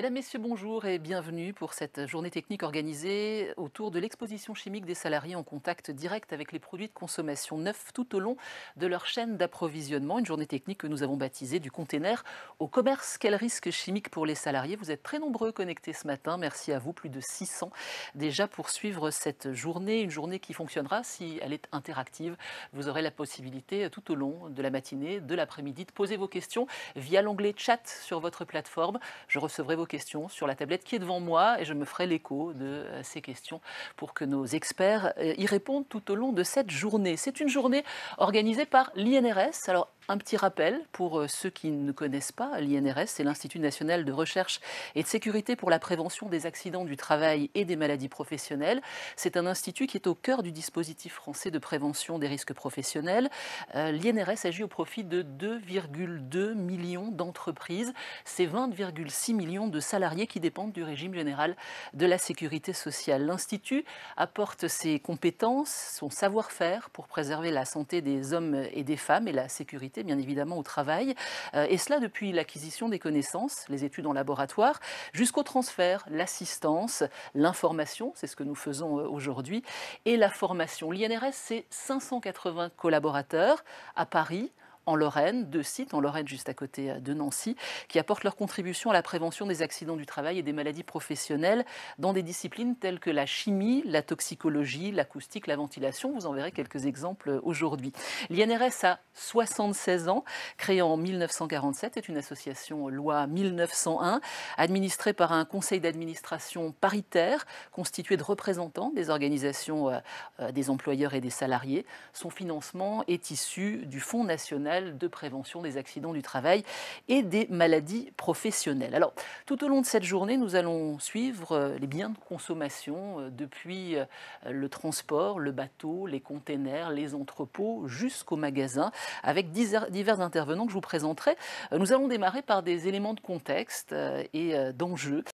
Mesdames, Messieurs, bonjour et bienvenue pour cette journée technique organisée autour de l'exposition chimique des salariés en contact direct avec les produits de consommation neufs tout au long de leur chaîne d'approvisionnement. Une journée technique que nous avons baptisée du container au commerce. Quel risque chimique pour les salariés? Vous êtes très nombreux connectés ce matin. Merci à vous, plus de 600 déjà pour suivre cette journée. Une journée qui fonctionnera si elle est interactive. Vous aurez la possibilité tout au long de la matinée, de l'après-midi, de poser vos questions via l'onglet chat sur votre plateforme. Je recevrai vos questions sur la tablette qui est devant moi et je me ferai l'écho de ces questions pour que nos experts y répondent tout au long de cette journée. C'est une journée organisée par l'INRS. Alors, un petit rappel pour ceux qui ne connaissent pas l'INRS, c'est l'Institut national de recherche et de sécurité pour la prévention des accidents du travail et des maladies professionnelles. C'est un institut qui est au cœur du dispositif français de prévention des risques professionnels. L'INRS agit au profit de 2,2 millions d'entreprises. C'est 20,6 millions de salariés qui dépendent du régime général de la sécurité sociale. L'Institut apporte ses compétences, son savoir-faire pour préserver la santé des hommes et des femmes et la sécurité bien évidemment au travail, et cela depuis l'acquisition des connaissances, les études en laboratoire, jusqu'au transfert, l'assistance, l'information, c'est ce que nous faisons aujourd'hui, et la formation. L'INRS, c'est 580 collaborateurs à Paris, en Lorraine, 2 sites en Lorraine juste à côté de Nancy, qui apportent leur contribution à la prévention des accidents du travail et des maladies professionnelles dans des disciplines telles que la chimie, la toxicologie, l'acoustique, la ventilation. Vous en verrez quelques exemples aujourd'hui. L'INRS a 76 ans, créée en 1947, est une association loi 1901, administrée par un conseil d'administration paritaire constitué de représentants des organisations des employeurs et des salariés. Son financement est issu du Fonds national de prévention des accidents du travail et des maladies professionnelles. Alors, tout au long de cette journée, nous allons suivre les biens de consommation depuis le transport, le bateau, les containers, les entrepôts, jusqu'au magasin, avec divers intervenants que je vous présenterai. Nous allons démarrer par des éléments de contexte et d'enjeux.